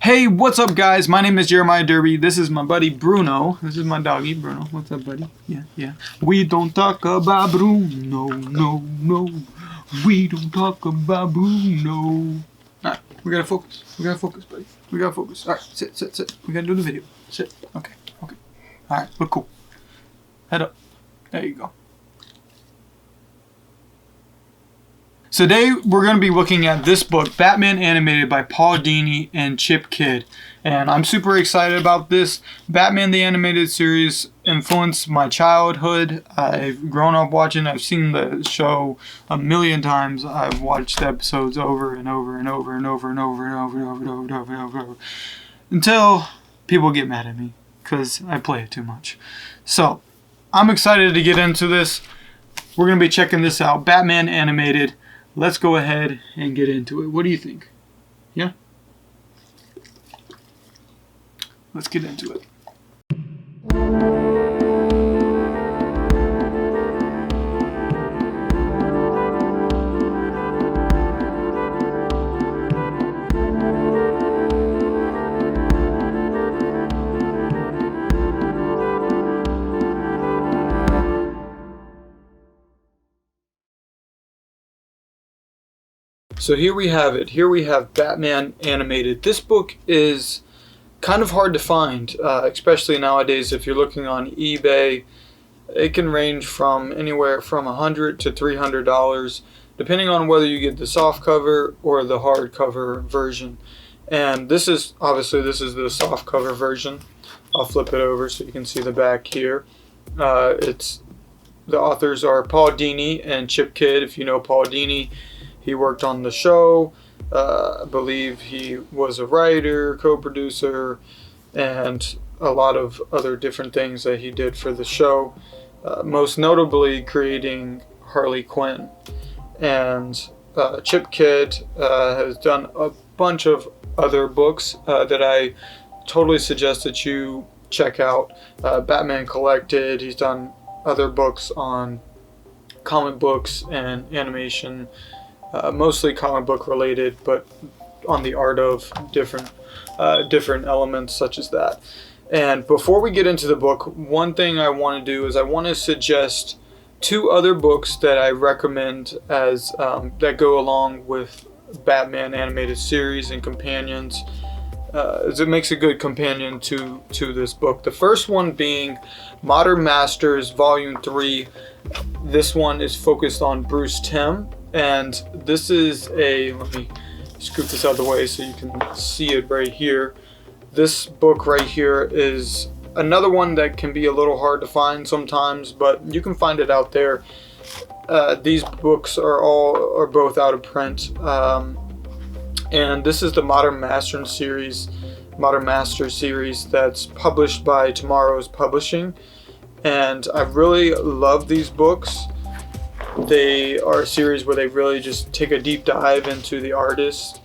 Hey, what's up guys? My name is Jeremiah Derby. This is my buddy Bruno. This is my doggy, Bruno. What's up, buddy? Yeah. We don't talk about Bruno, no. We don't talk about Bruno. Alright, we gotta focus, buddy. We gotta focus. Alright, sit. We gotta do the video. Sit. Okay. Alright, look cool. Head up. There you go. So today we're going to be looking at this book, Batman Animated by Paul Dini and Chip Kidd. And I'm super excited about this. Batman the Animated Series influenced my childhood. I've grown up watching. I've seen the show a million times. I've watched episodes over and over until people get mad at me because I play it too much. So I'm excited to get into this. We're going to be checking this out, Batman Animated. Let's go ahead and get into it. What do you think? Yeah? Let's get into it. So here we have it. Here we have Batman Animated. This book is kind of hard to find, especially nowadays. If you're looking on eBay, it can range from anywhere from $100 to $300, depending on whether you get the softcover or the hardcover version. And this is the softcover version. I'll flip it over so you can see the back here. The authors are Paul Dini and Chip Kidd. If you know Paul Dini, he worked on the show. I believe he was a writer, co-producer, and a lot of other different things that he did for the show. Most notably creating Harley Quinn. And Chip Kidd has done a bunch of other books that I totally suggest that you check out. Batman Collected. He's done other books on comic books and animation. Mostly comic book related, but on the art of different elements such as that. And before we get into the book, one thing I want to do is I want to suggest two other books that I recommend as that go along with Batman Animated Series and companions, as it makes a good companion to this book. The first one being Modern Masters Volume 3. This one is focused on Bruce Timm. And this is let me scoop this out of the way so you can see it right here. This book right here is another one that can be a little hard to find sometimes, but you can find it out there. These books are both out of print. And this is the Modern Masters series that's published by Tomorrow's Publishing. And I really love these books. They are a series where they really just take a deep dive into the artist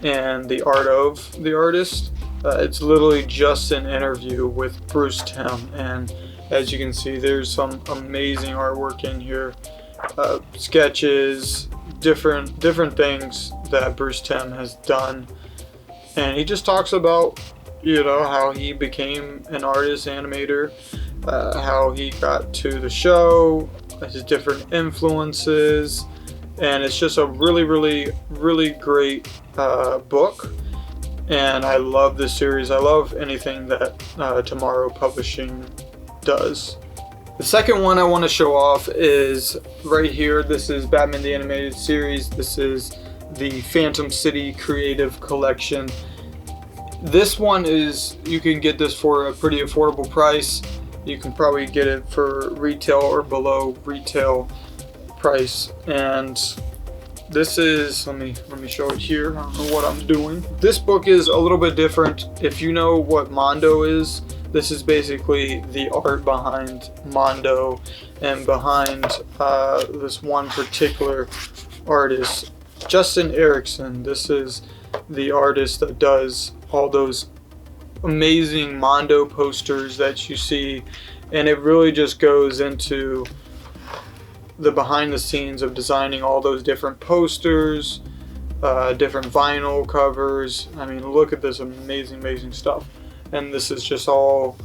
and the art of the artist. It's literally just an interview with Bruce Timm, and as you can see, there's some amazing artwork in here, sketches, different things that Bruce Timm has done, and he just talks about how he became an artist animator, how he got to the show, his different influences, and it's just a really great book. And I love this series. I love anything that Tomorrow Publishing does. The second one I want to show off is right here. This is Batman the Animated Series. This is the Phantom City Creative Collection. This one you can get this for a pretty affordable price. You can probably get it for retail or below retail price. And this is, let me show it here. I don't know what I'm doing. This book is a little bit different. If you know what Mondo is, this is basically the art behind Mondo and behind this one particular artist, Justin Erickson. This is the artist that does all those amazing Mondo posters that you see, and it really just goes into the behind the scenes of designing all those different posters, different vinyl covers. I mean, look at this amazing stuff. And this is just all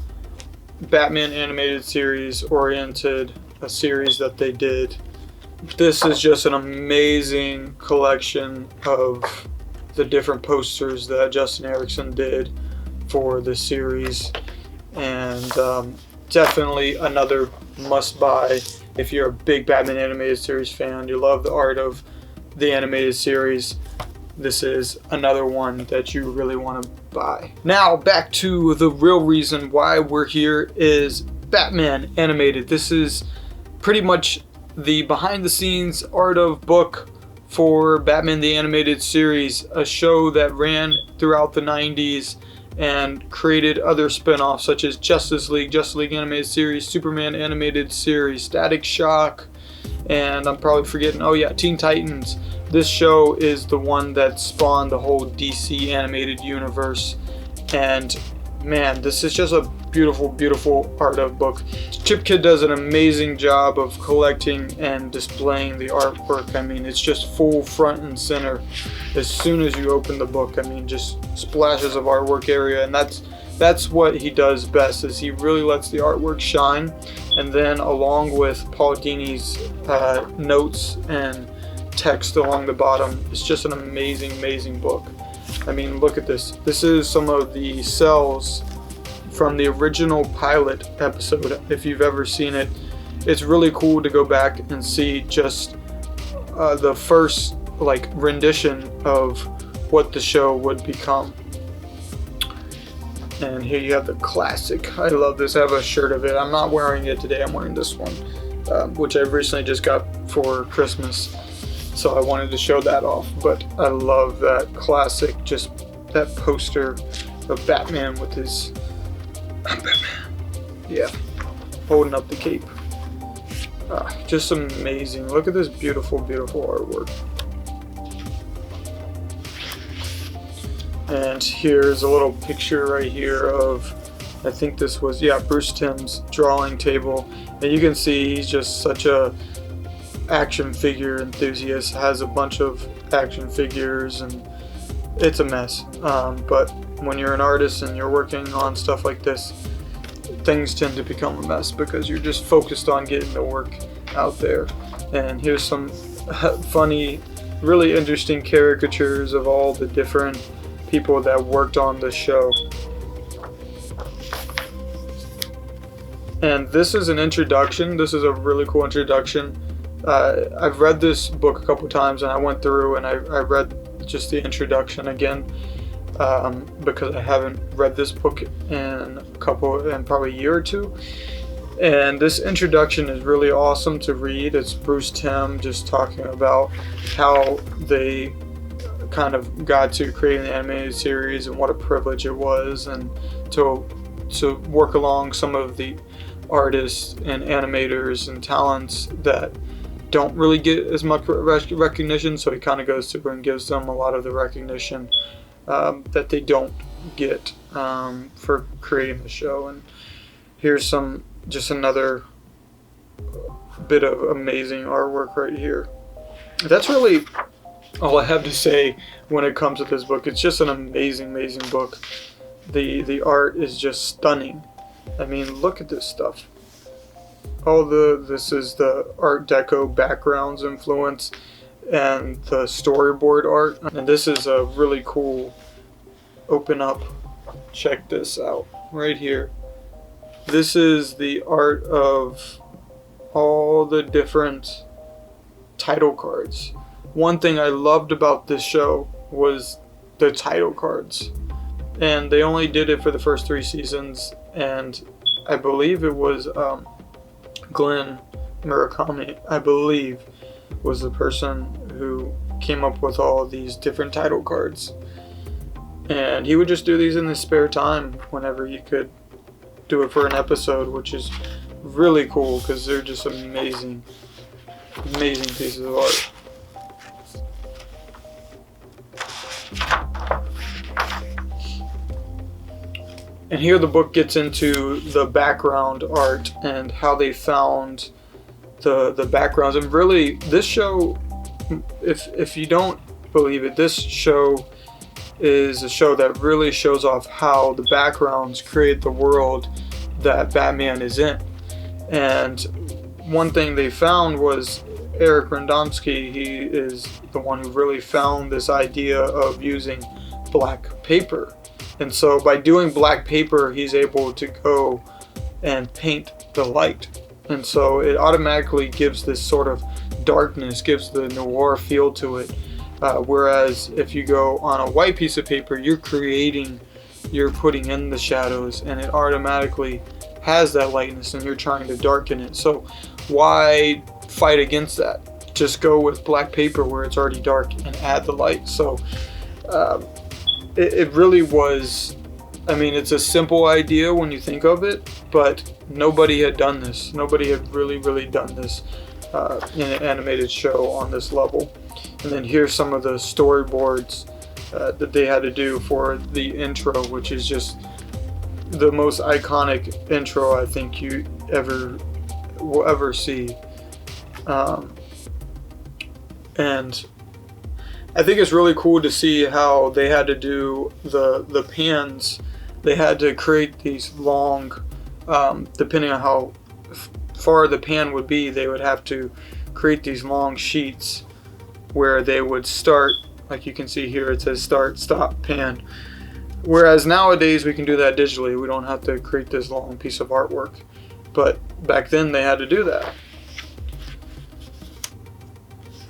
Batman animated series oriented, a series that they did. This is just an amazing collection of the different posters that Justin Erickson did for the series, and definitely another must buy if you're a big Batman animated series fan. You love the art of the animated series. This is another one that you really want to buy. Now back to the real reason why we're here is Batman animated. This is pretty much the behind the scenes art of book for Batman the Animated Series, a show that ran throughout the 90s and created other spin-offs such as Justice League Animated Series, Superman Animated Series, Static Shock, and I'm probably forgetting, oh yeah, Teen Titans. This show is the one that spawned the whole DC animated universe, and man, this is just a beautiful art of book. Chip Kid does an amazing job of collecting and displaying the artwork. I mean, it's just full front and center as soon as you open the book. I mean, just splashes of artwork area, and that's what he does best, is he really lets the artwork shine, and then along with Paul Dini's notes and text along the bottom, it's just an amazing book. I mean, look at this. This is some of the cells from the original pilot episode. If you've ever seen it, it's really cool to go back and see just the first rendition of what the show would become. And here you have the classic. I love this. I have a shirt of it. I'm not wearing it today. I'm wearing this one, which I recently just got for Christmas. So I wanted to show that off. But I love that classic, just that poster of Batman with his yeah, holding up the cape. Just amazing. Look at this beautiful artwork. And here's a little picture right here of, I think this was, yeah, Bruce Timm's drawing table. And you can see he's just such a action figure enthusiast, has a bunch of action figures, and it's a mess. But when you're an artist and you're working on stuff like this, things tend to become a mess because you're just focused on getting the work out there. And here's some funny, really interesting caricatures of all the different people that worked on the show. And this is an introduction. This is a really cool introduction. I've read this book a couple times, and I went through and I read just the introduction again, because I haven't read this book in probably a year or two. And this introduction is really awesome to read. It's Bruce Timm just talking about how they kind of got to creating the animated series and what a privilege it was, and to work along some of the artists and animators and talents that don't really get as much recognition. So he kind of goes through and gives them a lot of the recognition that they don't get for creating the show. And here's just another bit of amazing artwork right here. That's really all I have to say when it comes to this book. It's just an amazing book. The art is just stunning. I mean, look at this stuff. This is the Art Deco backgrounds influence and the storyboard art. And this is a really cool open up. Check this out right here. This is the art of all the different title cards. One thing I loved about this show was the title cards. And they only did it for the first 3 seasons. And I believe it was Glenn Murakami, I believe, was the person who came up with all these different title cards. And he would just do these in his spare time whenever he could do it for an episode, which is really cool because they're just amazing pieces of art. And here the book gets into the background art and how they found the backgrounds. And really, this show, if you don't believe it, this show is a show that really shows off how the backgrounds create the world that Batman is in. And one thing they found was Eric Radomski, he is the one who really found this idea of using black paper. And so by doing black paper, he's able to go and paint the light. And so it automatically gives this sort of darkness, gives the noir feel to it. Whereas if you go on a white piece of paper, you're putting in the shadows, and it automatically has that lightness, and you're trying to darken it. So why fight against that? Just go with black paper where it's already dark and add the light. So it really was, I mean, it's a simple idea when you think of it, but nobody had done this. Nobody had really done this in an animated show on this level. And then here's some of the storyboards that they had to do for the intro, which is just the most iconic intro I think you will ever see. And I think it's really cool to see how they had to do the pans. They had to create these long, depending on how far the pan would be, they would have to create these long sheets where they would start, like you can see here, it says start, stop, pan. Whereas nowadays we can do that digitally. We don't have to create this long piece of artwork. But back then they had to do that.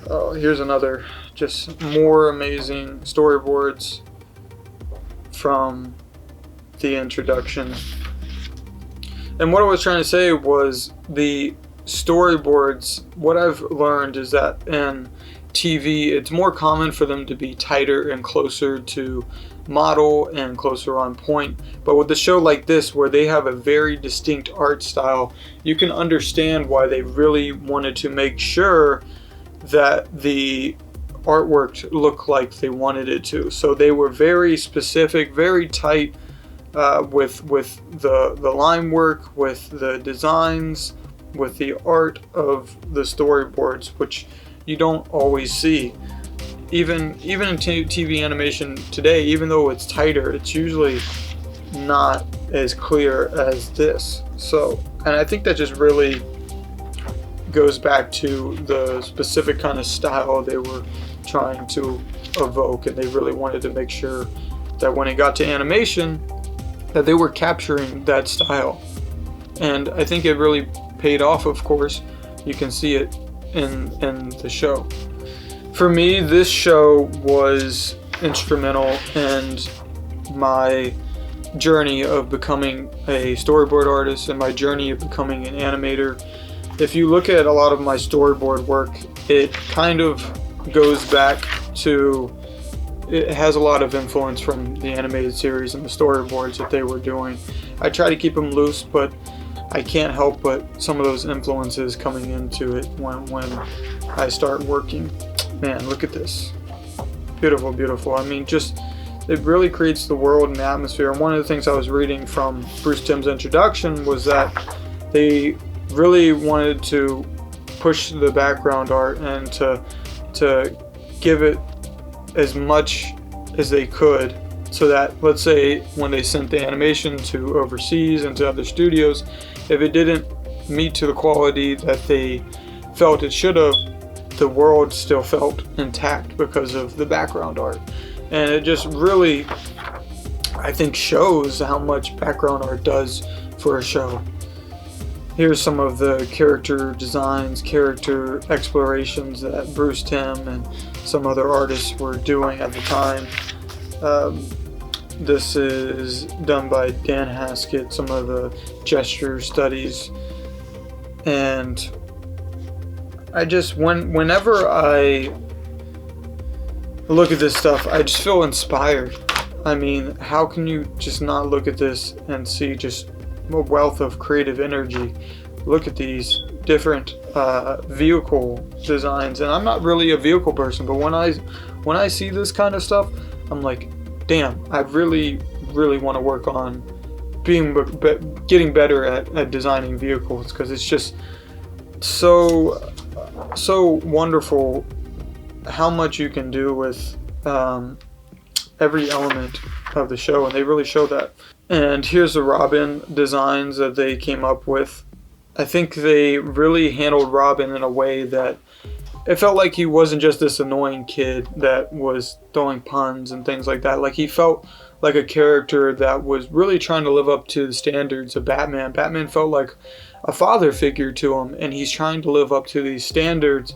Oh, here's another, just more amazing storyboards from the introduction. And what I was trying to say was the storyboards, what I've learned is that in TV, it's more common for them to be tighter and closer to model and closer on point. But with a show like this, where they have a very distinct art style, you can understand why they really wanted to make sure that the artwork looked like they wanted it to. So they were very specific, very tight with the line work, with the designs, with the art of the storyboards, which you don't always see. Even in TV animation today, even though it's tighter, it's usually not as clear as this. So, and I think that just really goes back to the specific kind of style they were trying to evoke, and they really wanted to make sure that when it got to animation, that they were capturing that style. And I think it really paid off, of course. You can see it in the show. For me, this show was instrumental in my journey of becoming a storyboard artist and my journey of becoming an animator. If you look at a lot of my storyboard work, it kind of goes back to, it has a lot of influence from the animated series and the storyboards that they were doing. I try to keep them loose, but I can't help but some of those influences coming into it when I start working. Man, look at this. Beautiful, beautiful. I mean, just, it really creates the world and the atmosphere. And one of the things I was reading from Bruce Timm's introduction was that they really wanted to push the background art and to give it as much as they could, so that, let's say, when they sent the animation to overseas and to other studios, if it didn't meet to the quality that they felt it should have, the world still felt intact because of the background art. And it just really, I think, shows how much background art does for a show. Here's some of the character designs, character explorations that Bruce Timm and some other artists were doing at the time. This is done by Dan Haskett, some of the gesture studies. And I just, whenever I look at this stuff, I just feel inspired. I mean, how can you just not look at this and see just a wealth of creative energy? Look at these different vehicle designs, and I'm not really a vehicle person, but when I see this kind of stuff, I'm like, damn, I really want to work on getting better at designing vehicles, because it's just so wonderful how much you can do with every element of the show, and they really show that. And here's the Robin designs that they came up with. I think they really handled Robin in a way that it felt like he wasn't just this annoying kid that was throwing puns and things like that. Like, he felt like a character that was really trying to live up to the standards of Batman. Batman felt like a father figure to him, and he's trying to live up to these standards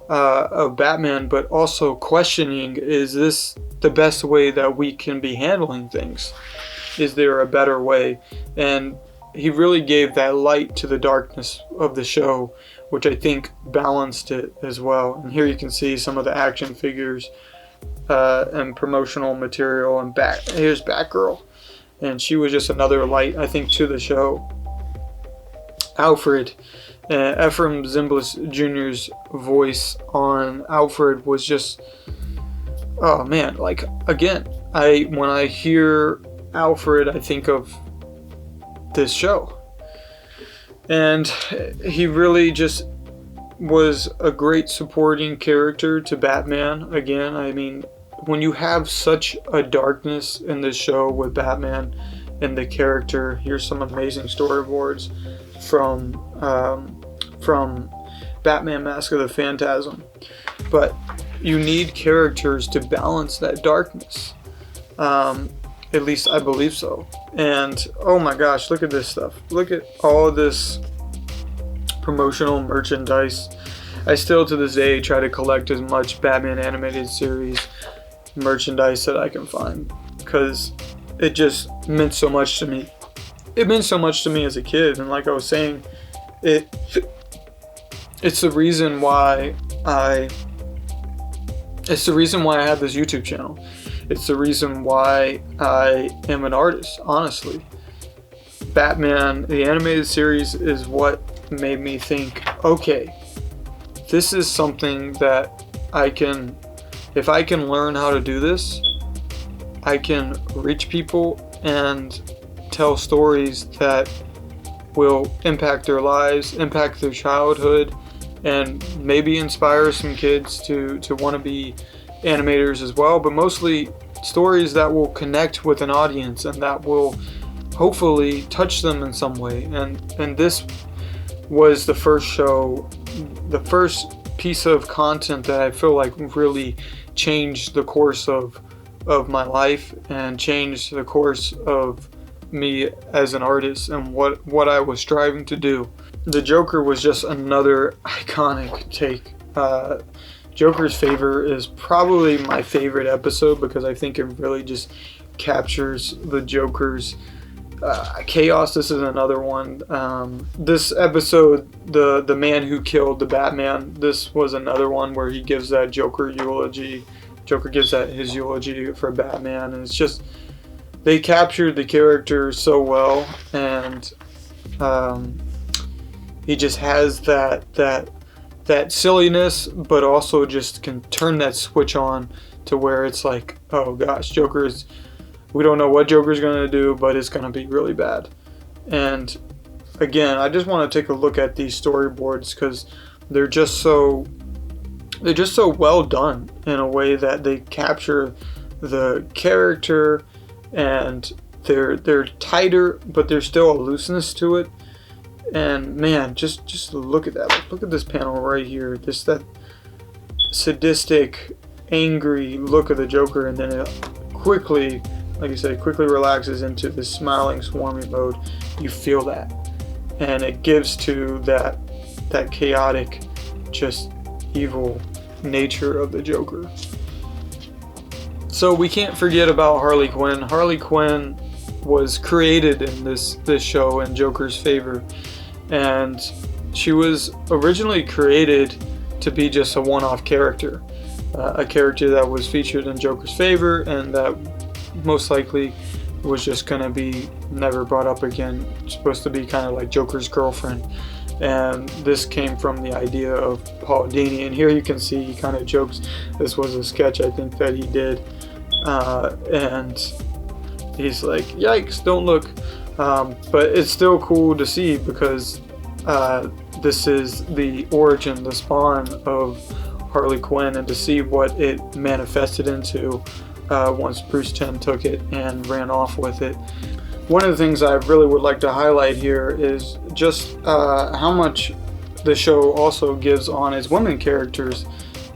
of Batman, but also questioning, is this the best way that we can be handling things? Is there a better way? And he really gave that light to the darkness of the show, which I think balanced it as well. And here you can see some of the action figures and promotional material. And here's Batgirl, and she was just another light, I think, to the show. Alfred, Ephraim Zimbalist Jr.'s voice on Alfred was just, oh man, like, again, when I hear Alfred, I think of this show. And he really just was a great supporting character to Batman. Again, I mean, when you have such a darkness in this show with Batman and the character, here's some amazing storyboards from Batman Mask of the Phantasm. But you need characters to balance that darkness. At least I believe so. And oh my gosh, look at this stuff. Look at all of this promotional merchandise. I still to this day try to collect as much Batman animated series merchandise that I can find, because it just meant so much to me. It meant so much to me as a kid, and like I was saying, it's the reason why I have this YouTube channel. It's the reason why I am an artist, honestly. Batman, the animated series, is what made me think, okay, this is something that if I can learn how to do this, I can reach people and tell stories that will impact their lives, impact their childhood, and maybe inspire some kids to want to be animators as well, but mostly stories that will connect with an audience and that will hopefully touch them in some way. And this was the first show, the first piece of content that I feel like really changed the course of my life and changed the course of me as an artist and what I was striving to do. The Joker was just another iconic take. Joker's Favor is probably my favorite episode because I think it really just captures the Joker's chaos. This is another one. This episode, the man who killed the Batman, this was another one where he gives that Joker eulogy. Joker gives that his eulogy for Batman, and it's just, they captured the character so well, and he just has that silliness, but also just can turn that switch on to where it's like, oh gosh, we don't know what Joker's going to do, but it's going to be really bad. And again, I just want to take a look at these storyboards because they're just so well done in a way that they capture the character, and they're tighter, but there's still a looseness to it. And man, just look at that. Look at this panel right here. That sadistic, angry look of the Joker, and then it quickly, like I said, quickly relaxes into this smiling, swarmy mode. You feel that, and it gives to that chaotic, just evil nature of the Joker. So we can't forget about Harley Quinn. Harley Quinn was created in this show in Joker's Favor, and she was originally created to be just a one-off character, a character that was featured in Joker's Favor, and that most likely was just going to be never brought up again. It's supposed to be kind of like Joker's girlfriend, and this came from the idea of Paul Dini. And here you can see he kind of jokes this was a sketch, I think, that he did, and he's like, yikes, don't look. But it's still cool to see because this is the origin, the spawn of Harley Quinn, and to see what it manifested into once Bruce Timm took it and ran off with it. One of the things I really would like to highlight here is just how much the show also gives on its women characters.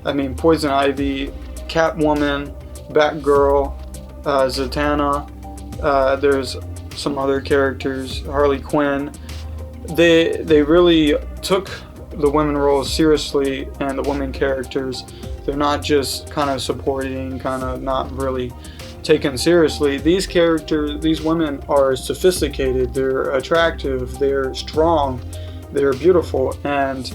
I mean, Poison Ivy, Catwoman, Batgirl, Zatanna, there's some other characters, Harley Quinn. They really took the women roles seriously, and the women characters, they're not just kind of supporting, kind of not really taken seriously. These characters, these women are sophisticated, they're attractive, they're strong, they're beautiful, and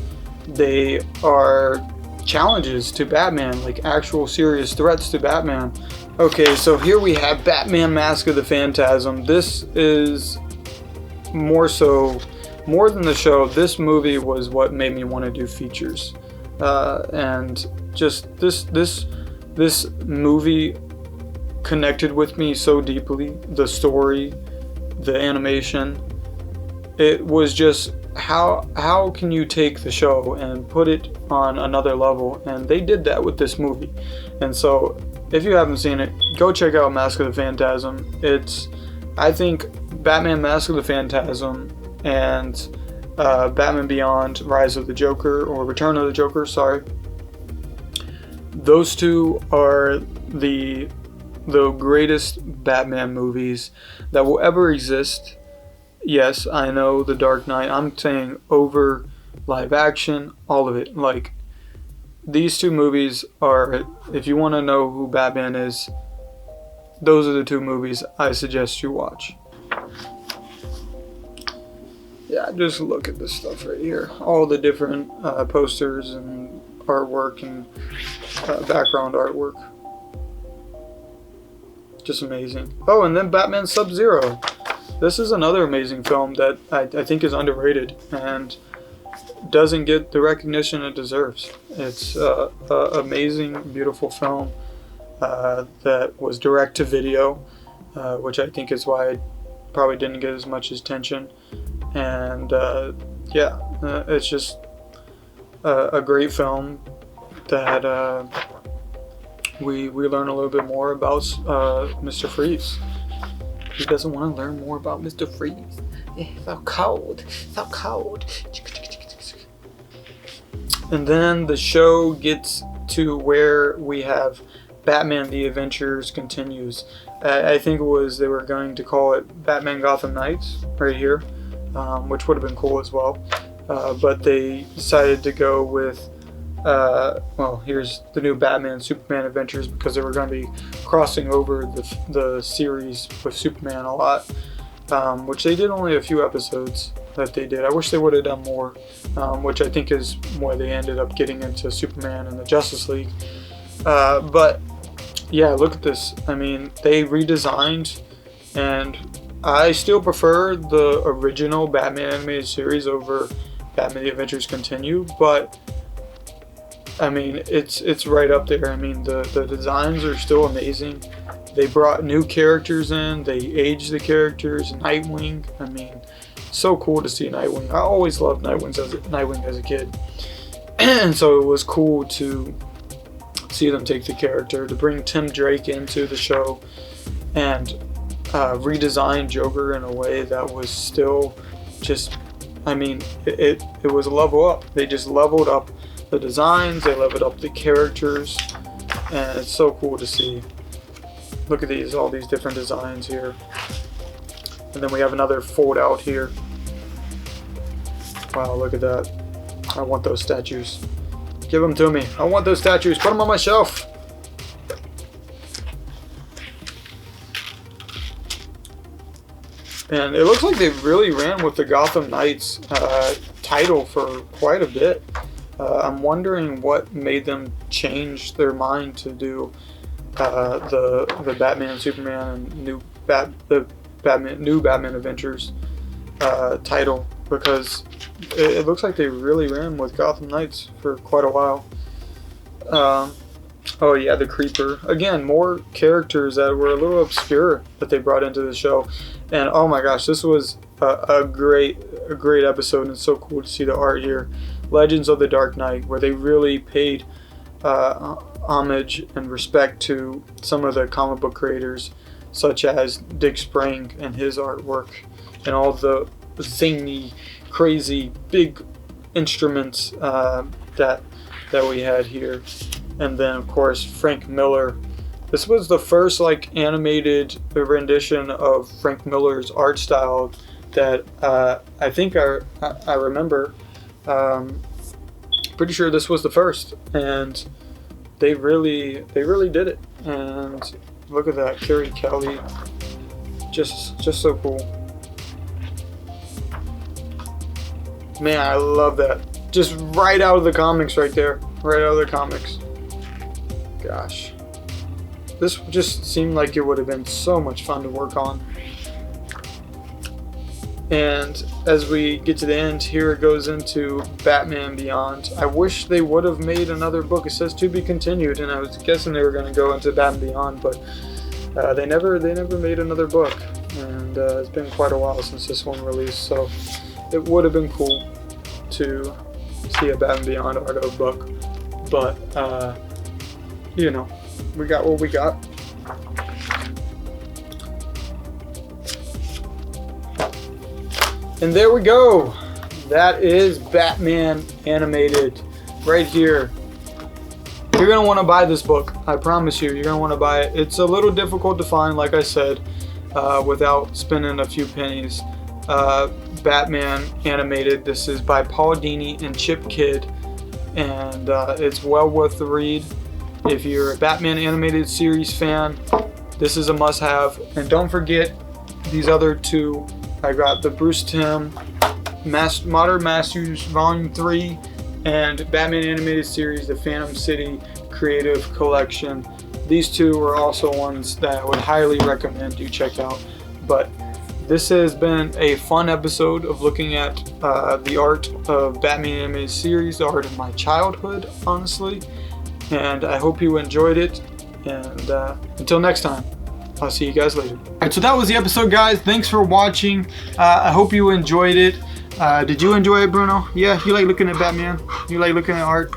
they are challenges to Batman, like actual serious threats to Batman. Okay, so here we have Batman Mask of the Phantasm. This is more than the show. This movie was what made me want to do features, and just this movie connected with me so deeply. The story, the animation, it was just how can you take the show and put it on another level, and they did that with this movie. And so if you haven't seen it, go check out Mask of the Phantasm. I think Batman Mask of the Phantasm and Batman Beyond Rise of the Joker, or Return of the Joker, sorry, those two are the greatest Batman movies that will ever exist. Yes, I know The Dark Knight. I'm saying over live action, all of it. Like, these two movies are, if you want to know who Batman is, those are the two movies I suggest you watch. Yeah, just look at this stuff right here. All the different posters and artwork and background artwork. Just amazing. Oh, and then Batman Sub-Zero. This is another amazing film that I think is underrated and doesn't get the recognition it deserves. It's an amazing, beautiful film that was direct to video, which I think is why it probably didn't get as much attention. And it's just a great film that we learn a little bit more about Mr. Freeze. Who doesn't want to learn more about Mr. Freeze? It's so cold. So cold. And then the show gets to where we have Batman The Adventures Continues. I think it was, they were going to call it Batman Gotham Knights right here, which would have been cool as well. But they decided to go with, here's the new Batman Superman Adventures, because they were going to be crossing over the series with Superman a lot, which they did only a few episodes that they did. I wish they would have done more, which I think is why they ended up getting into Superman and the Justice League. But yeah, look at this. I mean, they redesigned, and I still prefer the original Batman animated series over Batman The Adventures Continue, but I mean, it's right up there. I mean, the designs are still amazing. They brought new characters in. They aged the characters. Nightwing. I mean, so cool to see Nightwing. I always loved Nightwing as a kid, and so it was cool to see them take the character, to bring Tim Drake into the show, and redesign Joker in a way that was still just. I mean, it was a level up. They just leveled up the designs, they leveled up the characters, and it's so cool to see. Look at these, all these different designs here. And then we have another fold out here. Wow, look at that. I want those statues. Give them to me. I want those statues. Put them on my shelf. And it looks like they really ran with the Gotham Knights title for quite a bit. I'm wondering what made them change their mind to do the Batman, Superman, and new Batman Adventures title, because it looks like they really ran with Gotham Knights for quite a while. Oh yeah, the Creeper. Again, more characters that were a little obscure that they brought into the show. And oh my gosh, this was a great episode, and it's so cool to see the art here. Legends of the Dark Knight, where they really paid homage and respect to some of the comic book creators, such as Dick Sprang and his artwork, and all the zany, crazy, big instruments that we had here. And then, of course, Frank Miller. This was the first like animated rendition of Frank Miller's art style that I think I remember. Pretty sure this was the first, and they really did it. And look at that, Carrie Kelly, just so cool. Man, I love that. Just right out of the comics, right there, right out of the comics. Gosh, this just seemed like it would have been so much fun to work on. And as we get to the end, here it goes into Batman Beyond. I wish they would have made another book. It says to be continued, and I was guessing they were going to go into Batman Beyond, but they never made another book. And it's been quite a while since this one released, so it would have been cool to see a Batman Beyond art book. But you know, we got what we got. And there we go. That is Batman animated right here. You're going to want to buy this book. I promise you, you're going to want to buy it. It's a little difficult to find, like I said, without spending a few pennies. Batman animated. This is by Paul Dini and Chip Kidd. And it's well worth the read. If you're a Batman animated series fan, this is a must-have. And don't forget these other two. I got the Bruce Timm Modern Masters Volume 3 and Batman Animated Series, the Phantom City Creative Collection. These two are also ones that I would highly recommend you check out. But this has been a fun episode of looking at the art of Batman Animated Series, the art of my childhood, honestly. And I hope you enjoyed it. And until next time, I'll see you guys later. Alright, so that was the episode, guys. Thanks for watching. I hope you enjoyed it. Did you enjoy it, Bruno? Yeah, you like looking at Batman? You like looking at art?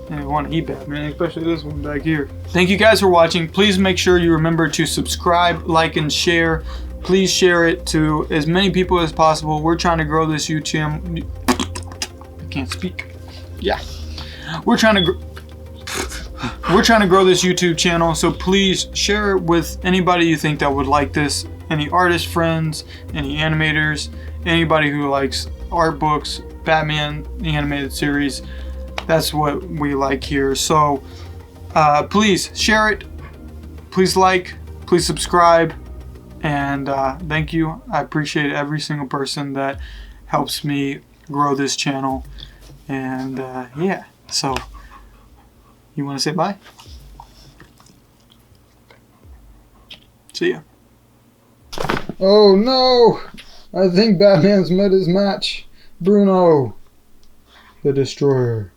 And you want to eat Batman, especially this one back here. Thank you guys for watching. Please make sure you remember to subscribe, like, and share. Please share it to as many people as possible. We're trying to grow this YouTube. I can't speak. Yeah. We're trying to grow this YouTube channel, so please share it with anybody you think that would like this. Any artist friends, any animators, anybody who likes art books, Batman, the animated series. That's what we like here. So please share it, please like, please subscribe, and thank you. I appreciate every single person that helps me grow this channel. And yeah, so you want to say bye? See ya. Oh no! I think Batman's met his match. Bruno, the Destroyer.